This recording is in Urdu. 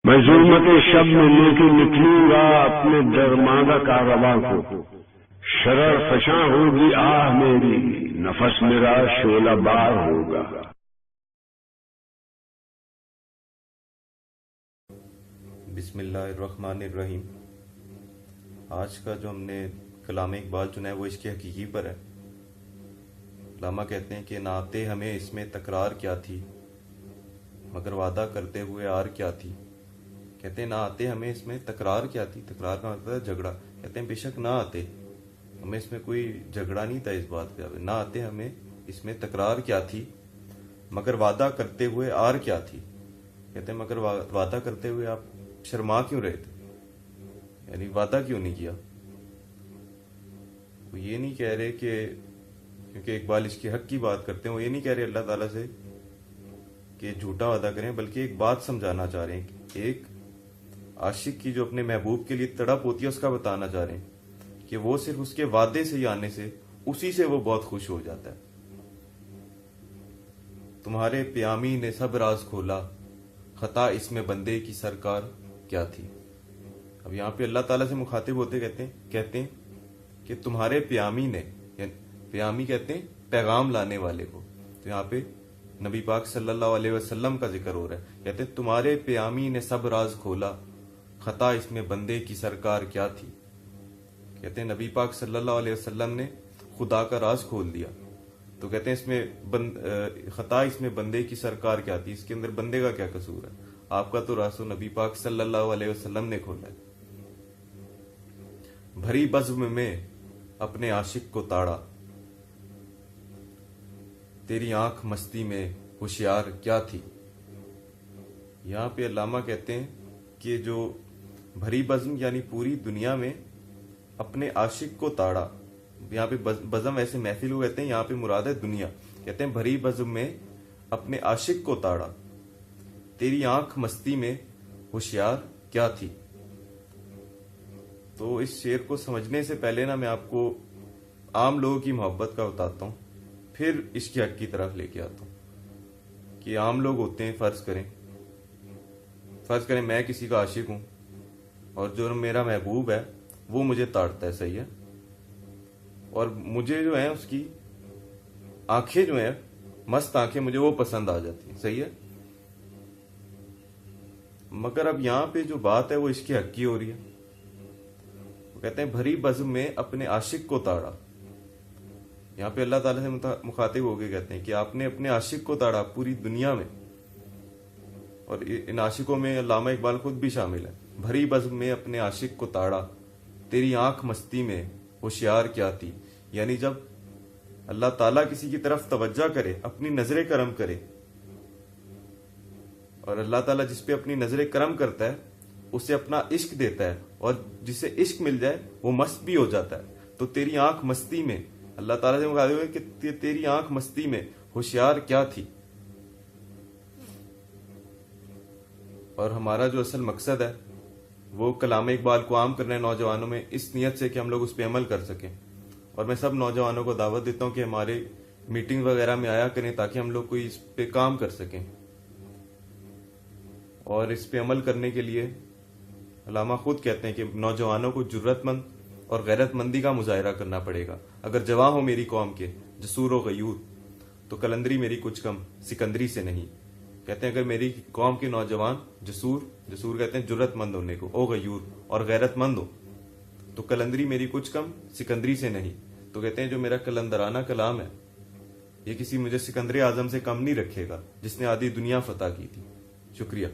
میں ظلمت شب میں لے کے نکلوں گا اپنے درماندہ کارواں کو، شرر فشاں ہوگی آہ میری، نفس میرا شعلہ بار ہوگا۔ بسم اللہ الرحمن الرحیم۔ آج کا جو ہم نے کلام اقبال چنا ہے وہ عشق حقیقی پر ہے۔ علامہ کہتے ہیں کہ نعتِ ہمیں اس میں تکرار کیا تھی، مگر وعدہ کرتے ہوئے آر کیا تھی۔ کہتے ہیں نہ آتے ہمیں اس میں تکرار کیا تھی، تکرار کا مطلب ہے جھگڑا۔ کہتے ہیں بے شک نہ آتے ہمیں اس میں کوئی جھگڑا نہیں تھا، اس بات پہ نہ آتے ہمیں اس میں تکرار کیا تھی، مگر وعدہ کرتے ہوئے آر کیا تھی۔ کہتے ہیں مگر وعدہ کرتے ہوئے آپ شرما کیوں رہے تھے، یعنی وعدہ کیوں نہیں کیا۔ وہ یہ نہیں کہہ رہے کہ کیونکہ اقبال عشق حق کی بات کرتے ہیں، وہ یہ نہیں کہہ رہے اللہ تعالیٰ سے کہ جھوٹا وعدہ کریں، بلکہ ایک بات سمجھانا چاہ رہے ہیں، ایک عاشق کی جو اپنے محبوب کے لیے تڑپ ہوتی ہے اس کا بتانا چاہ رہے ہیں کہ وہ صرف اس کے وعدے سے ہی آنے سے اسی سے وہ بہت خوش ہو جاتا ہے۔ تمہارے پیامی نے سب راز کھولا، خطا اس میں بندے کی سرکار کیا تھی۔ اب یہاں پہ اللہ تعالیٰ سے مخاطب ہوتے کہتے ہیں کہ تمہارے پیامی نے، یعنی پیامی کہتے ہیں پیغام لانے والے کو، تو یہاں پہ نبی پاک صلی اللہ علیہ وسلم کا ذکر ہو رہا ہے۔ کہتے ہیں تمہارے پیامی نے سب راز کھولا، خطا اس میں بندے کی سرکار کیا تھی۔ کہتے ہیں نبی پاک صلی اللہ علیہ وسلم نے خدا کا راز کھول دیا، تو کہتے ہیں اس میں خطا اس میں بندے کی سرکار کیا تھی، اس کے اندر بندے کا کیا قصور ہے، آپ کا تو راز تو نبی پاک صلی اللہ علیہ وسلم نے کھولا ہے۔ بھری بزم میں اپنے عاشق کو تاڑا، تیری آنکھ مستی میں ہوشیار کیا تھی۔ یہاں پہ علامہ کہتے ہیں کہ جو بھری بزم یعنی پوری دنیا میں اپنے عاشق کو تاڑا، یہاں پہ بزم ایسے محفل کو کہتے ہیں، یہاں پہ مراد ہے دنیا۔ کہتے ہیں بھری بزم میں اپنے عاشق کو تاڑا، تیری آنکھ مستی میں ہوشیار کیا تھی۔ تو اس شعر کو سمجھنے سے پہلے نا میں آپ کو عام لوگوں کی محبت کا بتاتا ہوں، پھر عشق حق کی طرف لے کے آتا ہوں کہ عام لوگ ہوتے ہیں، فرض کریں میں کسی کا عاشق ہوں اور جو میرا محبوب ہے وہ مجھے تاڑتا ہے، صحیح ہے، اور مجھے جو ہے اس کی آنکھیں جو ہیں مست آنکھیں مجھے وہ پسند آ جاتی ہیں، صحیح ہے۔ مگر اب یہاں پہ جو بات ہے وہ عشق حق کی ہو رہی ہے۔ وہ کہتے ہیں بھری بزم میں اپنے عاشق کو تاڑا، یہاں پہ اللہ تعالیٰ سے مخاطب ہو کے کہتے ہیں کہ آپ نے اپنے عاشق کو تاڑا پوری دنیا میں، اور ان عاشقوں میں علامہ اقبال خود بھی شامل ہے۔ بھری بزم میں اپنے عاشق کو تاڑا، تیری آنکھ مستی میں ہوشیار کیا تھی، یعنی جب اللہ تعالیٰ کسی کی طرف توجہ کرے، اپنی نظر کرم کرے، اور اللہ تعالیٰ جس پہ اپنی نظر کرم کرتا ہے اسے اپنا عشق دیتا ہے، اور جسے عشق مل جائے وہ مست بھی ہو جاتا ہے۔ تو تیری آنکھ مستی میں، اللہ تعالیٰ سے مخاطب ہوئے کہ تیری آنکھ مستی میں ہوشیار کیا تھی۔ اور ہمارا جو اصل مقصد ہے وہ کلام اقبال کو عام کرنا ہے نوجوانوں میں، اس نیت سے کہ ہم لوگ اس پہ عمل کر سکیں۔ اور میں سب نوجوانوں کو دعوت دیتا ہوں کہ ہمارے میٹنگ وغیرہ میں آیا کریں تاکہ ہم لوگ کوئی اس پہ کام کر سکیں، اور اس پہ عمل کرنے کے لیے علامہ خود کہتے ہیں کہ نوجوانوں کو جرت مند اور غیرت مندی کا مظاہرہ کرنا پڑے گا۔ اگر جواں ہو میری قوم کے جسور و غیور، تو قلندری میری کچھ کم سکندری سے نہیں۔ کہتے ہیں اگر میری قوم کے نوجوان جسور کہتے ہیں جرت مند ہونے کو، او غیور اور غیرت مند ہو، تو قلندری میری کچھ کم سکندری سے نہیں۔ تو کہتے ہیں جو میرا قلندرانہ کلام ہے یہ کسی مجھے سکندر اعظم سے کم نہیں رکھے گا جس نے آدھی دنیا فتح کی تھی۔ شکریہ۔